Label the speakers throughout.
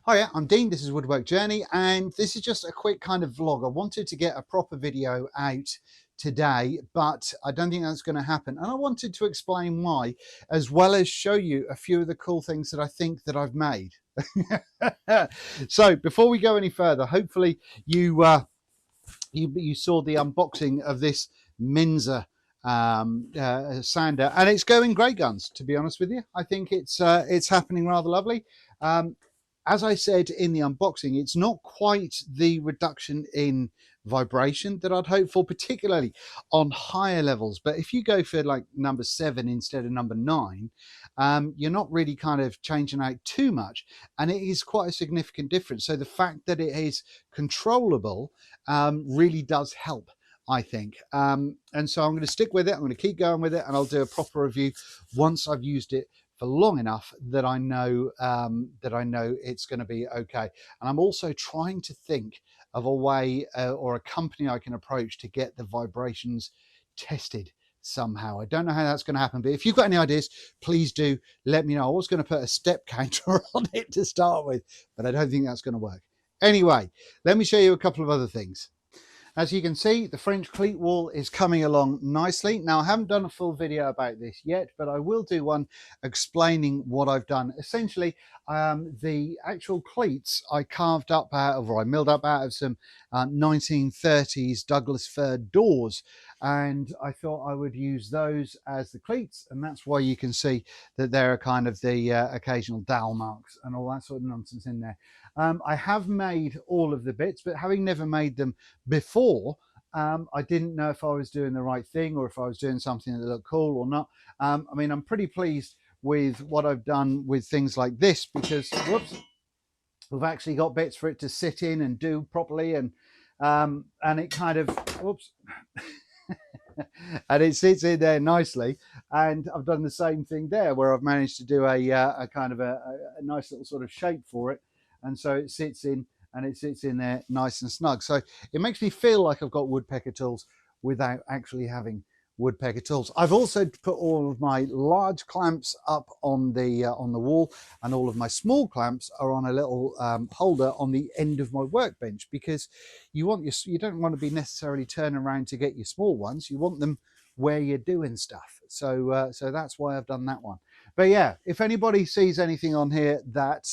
Speaker 1: Hiya, I'm Dean, this is Woodwork Journey, and this is just a quick kind of vlog. I wanted to get a proper video out today, but I don't think that's going to happen. And I wanted to explain why, as well as show you a few of the cool things that I think that I've made. So before we go any further, hopefully you saw the unboxing of this Menza sander, and it's going great guns, to be honest with you. I think it's happening rather lovely. As I said in the unboxing, it's not quite the reduction in vibration that I'd hope for, particularly on higher levels. But if you go for like number 7 instead of number 9, you're not really kind of changing out too much, and it is quite a significant difference. So the fact that it is controllable really does help, I think. And so I'm going to stick with it. I'm going to keep going with it, and I'll do a proper review once I've used it for long enough that I know it's going to be okay. And I'm also trying to think of a way or a company I can approach to get the vibrations tested somehow. I don't know how that's going to happen, but if you've got any ideas, please do let me know. I was going to put a step counter on it to start with, but I don't think that's going to work. Anyway, let me show you a couple of other things. As you can see, the French cleat wall is coming along nicely. Now, I haven't done a full video about this yet, but I will do one explaining what I've done. Essentially, the actual cleats I carved up out of, or I milled up out of some 1930s Douglas fir doors, and I thought I would use those as the cleats, and that's why you can see that there are kind of the occasional dowel marks and all that sort of nonsense in there. I have made all of the bits, but having never made them before, I didn't know if I was doing the right thing or if I was doing something that looked cool or not. I mean, I'm pretty pleased with what I've done with things like this, because whoops, we've actually got bits for it to sit in and do properly, and it kind of whoops and it sits in there nicely. And I've done the same thing there, where I've managed to do a kind of a nice little sort of shape for it, and so it sits in, and it sits in there nice and snug. So it makes me feel like I've got woodpecker tools without actually having woodpecker tools. I've also put all of my large clamps up on the wall, and all of my small clamps are on a little holder on the end of my workbench, because you don't want to be necessarily turning around to get your small ones. You want them where you're doing stuff. So so that's why I've done that one. But yeah, if anybody sees anything on here that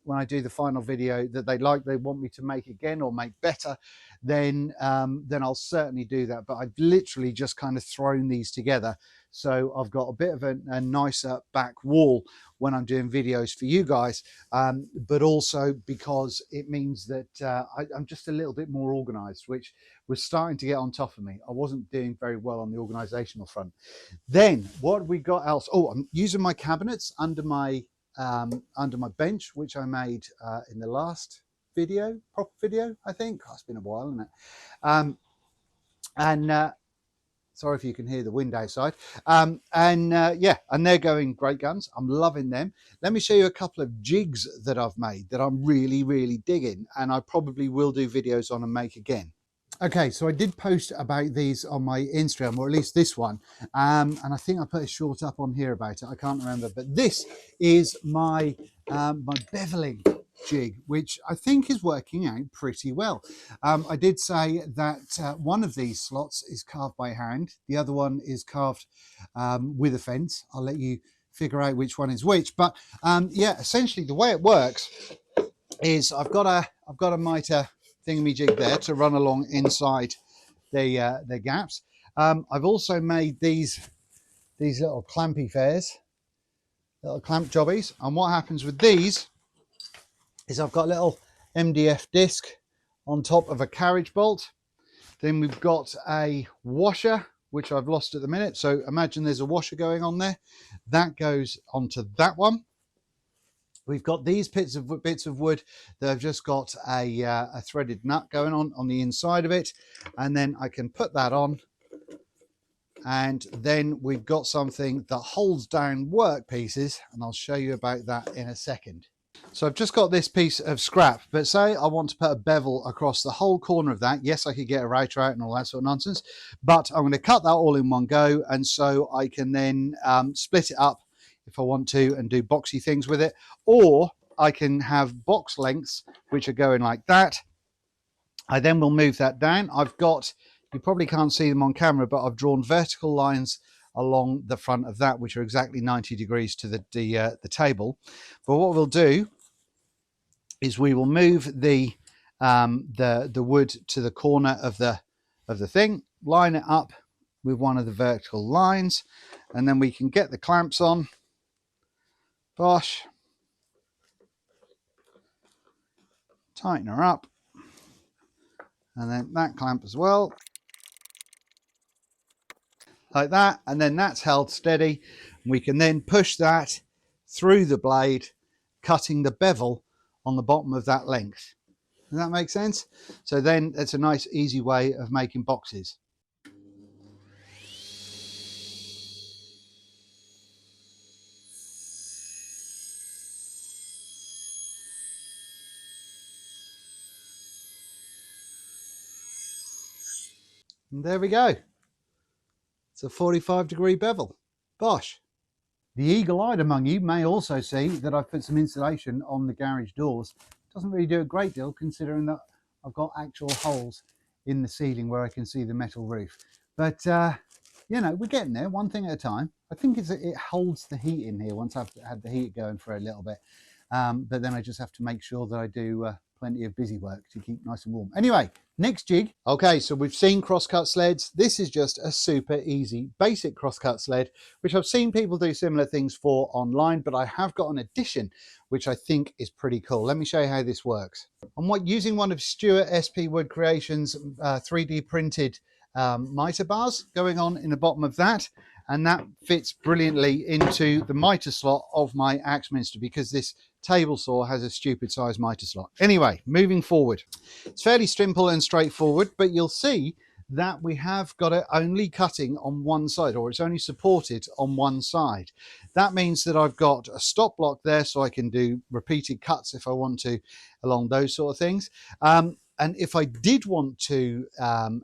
Speaker 1: when I do the final video that they want me to make again or make better, then I'll certainly do that. But I've literally just kind of thrown these together, so I've got a bit of a nicer back wall when I'm doing videos for you guys, but also because it means that I'm just a little bit more organized, which was starting to get on top of me. I wasn't doing very well on the organizational front. Then what we got else? Oh, I'm using my cabinets under my bench, which I made in the last video, proper video, I think. Oh, it's been a while, isn't it? Sorry if you can hear the wind outside. Yeah, and they're going great guns. I'm loving them. Let me show you a couple of jigs that I've made that I'm really digging, and I probably will do videos on and make again. Okay, so I did post about these on my Instagram, or at least this one, and I think I put a short up on here about it. I can't remember, but this is my my beveling jig, which I think is working out pretty well. I did say that one of these slots is carved by hand, the other one is carved with a fence. I'll let you figure out which one is which, but yeah, essentially the way it works is I've got a mitre thingamajig there to run along inside the gaps. I've also made these little clampy fairs, little clamp jobbies, and what happens with these is I've got a little MDF disc on top of a carriage bolt. Then we've got a washer, which I've lost at the minute, so imagine there's a washer going on there. That goes onto that one. We've got these bits of wood that have just got a threaded nut going on the inside of it, and then I can put that on, and then we've got something that holds down work pieces, and I'll show you about that in a second. So I've just got this piece of scrap, but say I want to put a bevel across the whole corner of that. Yes, I could get a router out and all that sort of nonsense, but I'm going to cut that all in one go, and so I can then split it up if I want to and do boxy things with it, or I can have box lengths which are going like that. I then will move that down. I've got, you probably can't see them on camera, but I've drawn vertical lines along the front of that, which are exactly 90 degrees to the table. But what we'll do is we will move the wood to the corner of the thing, line it up with one of the vertical lines, and then we can get the clamps on. Bosh. Tighten her up. And then that clamp as well. Like that. And then that's held steady. We can then push that through the blade, cutting the bevel on the bottom of that length. Does that make sense? So then it's a nice, easy way of making boxes. And there we go. It's a 45-degree bevel. Bosh. The eagle-eyed among you may also see that I've put some insulation on the garage doors. Doesn't really do a great deal considering that I've got actual holes in the ceiling where I can see the metal roof. But you know, we're getting there, one thing at a time. I think it holds the heat in here once I've had the heat going for a little bit. But then I just have to make sure that I do plenty of busy work to keep nice and warm. Anyway, next jig. Okay, so we've seen crosscut sleds. This is just a super easy, basic crosscut sled, which I've seen people do similar things for online, but I have got an addition, which I think is pretty cool. Let me show you how this works. I'm using one of Stuart SP Wood Creations 3D printed mitre bars going on in the bottom of that, and that fits brilliantly into the mitre slot of my Axminster because this table saw has a stupid size mitre slot. Anyway, moving forward, it's fairly simple and straightforward, but you'll see that we have got it only cutting on one side, or it's only supported on one side. That means that I've got a stop block there so I can do repeated cuts if I want to along those sort of things. And if I did want to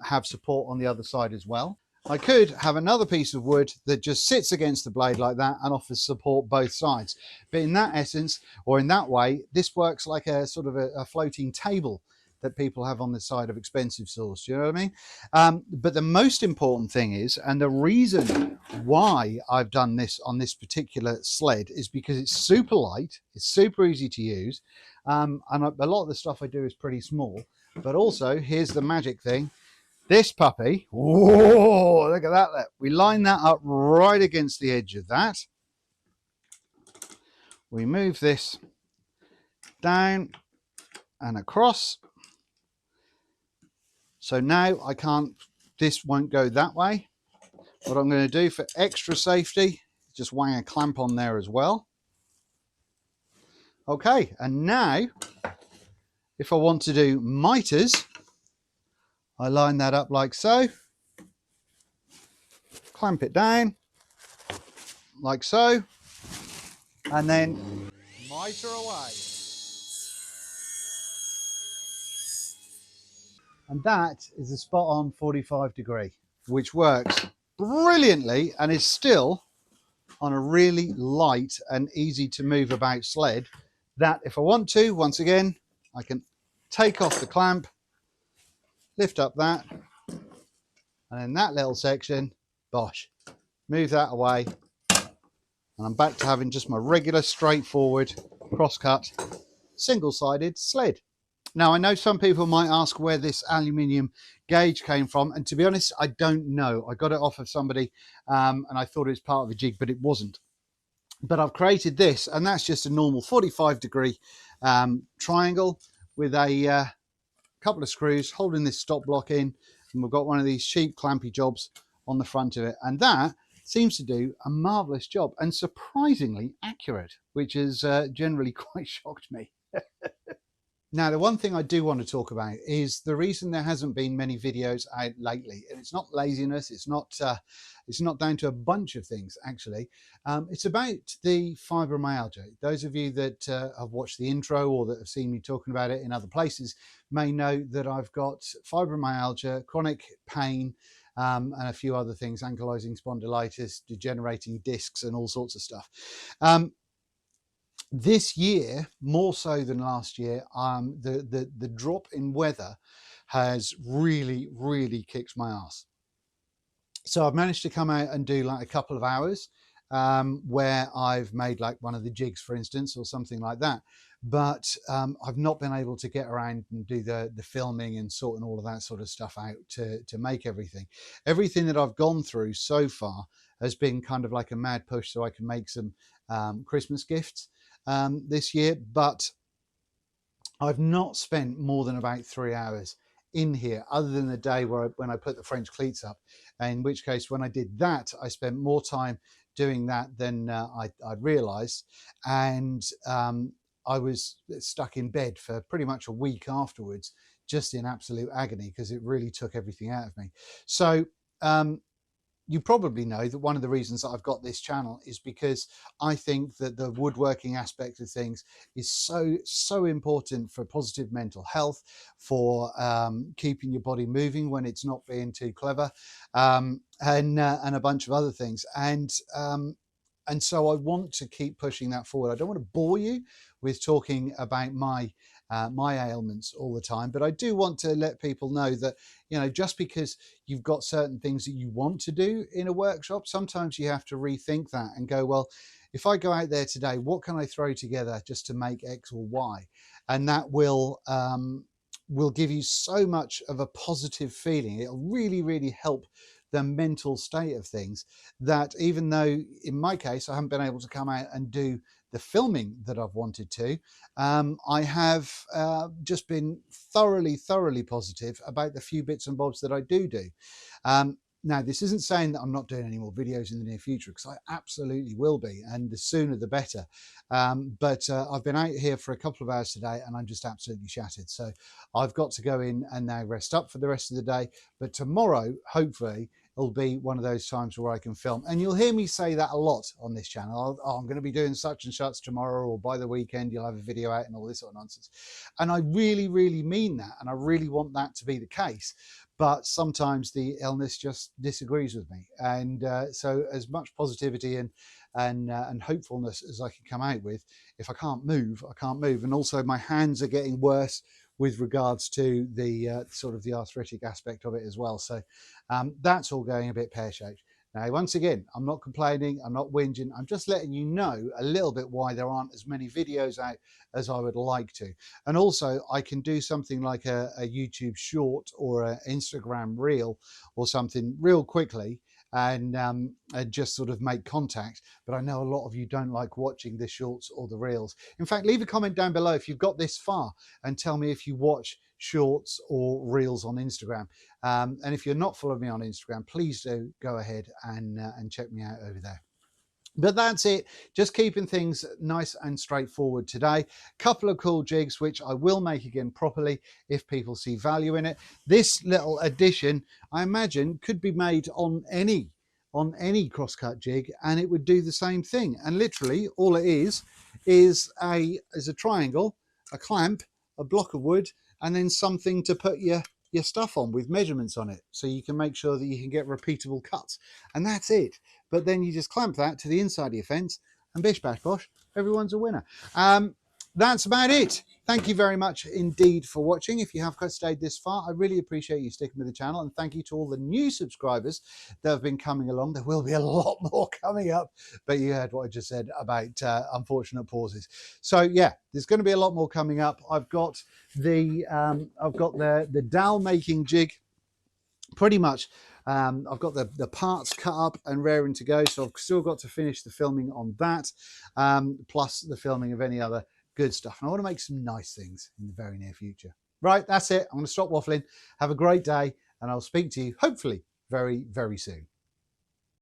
Speaker 1: have support on the other side as well, I could have another piece of wood that just sits against the blade like that and offers support both sides. But in that essence, or in that way, this works like a sort of a floating table that people have on the side of expensive saws. Do you know what I mean? But the most important thing is, and the reason why I've done this on this particular sled is because it's super light, it's super easy to use, and a lot of the stuff I do is pretty small. But also, here's the magic thing. This puppy, whoa, look at that. We line that up right against the edge of that. We move this down and across. So now I can't, this won't go that way. What I'm going to do for extra safety, just wang a clamp on there as well. Okay, and now, if I want to do mitres, I line that up like so, clamp it down, like so, and then mitre away. And that is a spot on 45 degree, which works brilliantly and is still on a really light and easy to move about sled that if I want to, once again, I can take off the clamp, lift up that, and in that little section, bosh, move that away, and I'm back to having just my regular straightforward cross-cut single-sided sled. Now, I know some people might ask where this aluminium gauge came from, and to be honest, I don't know. I got it off of somebody and I thought it was part of a jig, but it wasn't. But I've created this, and that's just a normal 45 degree triangle with a couple of screws holding this stop block in, and we've got one of these cheap clampy jobs on the front of it, and that seems to do a marvelous job and surprisingly accurate, which has generally quite shocked me. Now, the one thing I do want to talk about is the reason there hasn't been many videos out lately, and it's not laziness, it's not down to a bunch of things actually. It's about the fibromyalgia. Those of you that have watched the intro or that have seen me talking about it in other places may know that I've got fibromyalgia, chronic pain, and a few other things, ankylosing spondylitis, degenerating discs, and all sorts of stuff. This year, more so than last year, the drop in weather has really kicked my ass. So I've managed to come out and do like a couple of hours where I've made like one of the jigs, for instance, or something like that. But I've not been able to get around and do the filming and sorting all of that sort of stuff out to make everything. Everything that I've gone through so far has been kind of like a mad push so I can make some Christmas gifts this year. But I've not spent more than about 3 hours in here, other than the day when I put the French cleats up, in which case when I did that, I spent more time doing that than I'd realized. And I was stuck in bed for pretty much a week afterwards, just in absolute agony, because it really took everything out of me. So you probably know that one of the reasons that I've got this channel is because I think that the woodworking aspect of things is so important for positive mental health, for keeping your body moving when it's not being too clever, and a bunch of other things. And so I want to keep pushing that forward. I don't want to bore you with talking about my ailments all the time, but I do want to let people know that, you know, just because you've got certain things that you want to do in a workshop, sometimes you have to rethink that and go, well, if I go out there today, what can I throw together just to make X or Y? And that will give you so much of a positive feeling. It'll really help the mental state of things, that even though in my case I haven't been able to come out and do the filming that I've wanted to, I have just been thoroughly positive about the few bits and bobs that I do. Now, this isn't saying that I'm not doing any more videos in the near future, because I absolutely will be, and the sooner the better. But I've been out here for a couple of hours today and I'm just absolutely shattered. So I've got to go in and now rest up for the rest of the day. But tomorrow, hopefully, it'll be one of those times where I can film. And you'll hear me say that a lot on this channel. Oh, I'm going to be doing such and such tomorrow, or by the weekend you'll have a video out, and all this sort of nonsense. And I really mean that, and I really want that to be the case. But sometimes the illness just disagrees with me. And so as much positivity and hopefulness as I can come out with, if I can't move, I can't move. And also my hands are getting worse with regards to the sort of the arthritic aspect of it as well. So that's all going a bit pear-shaped. Now, once again, I'm not complaining, I'm not whinging, I'm just letting you know a little bit why there aren't as many videos out as I would like to. And also, I can do something like a YouTube short or an Instagram reel or something real quickly, and just sort of make contact. But I know a lot of you don't like watching the shorts or the reels. In fact, leave a comment down below if you've got this far and tell me if you watch shorts or reels on Instagram. And if you're not following me on Instagram, please do go ahead and check me out over there. But that's it, just keeping things nice and straightforward today. Couple of cool jigs, which I will make again properly if people see value in it. This little addition, I imagine, could be made on any crosscut jig, and it would do the same thing. And literally all it is a triangle, a clamp, a block of wood, and then something to put your stuff on with measurements on it, so you can make sure that you can get repeatable cuts. And that's it. But then you just clamp that to the inside of your fence, and bish bash bosh, everyone's a winner. That's about it. Thank you very much indeed for watching. If you have stayed this far, I really appreciate you sticking with the channel, and thank you to all the new subscribers that have been coming along. There will be a lot more coming up, but you heard what I just said about unfortunate pauses. So yeah, there's going to be a lot more coming up. I've got the dowel making jig pretty much. I've got the parts cut up and raring to go, so I've still got to finish the filming on that, plus the filming of any other good stuff. And I want to make some nice things in the very near future. Right, that's it. I'm going to stop waffling. Have a great day, and I'll speak to you hopefully very soon.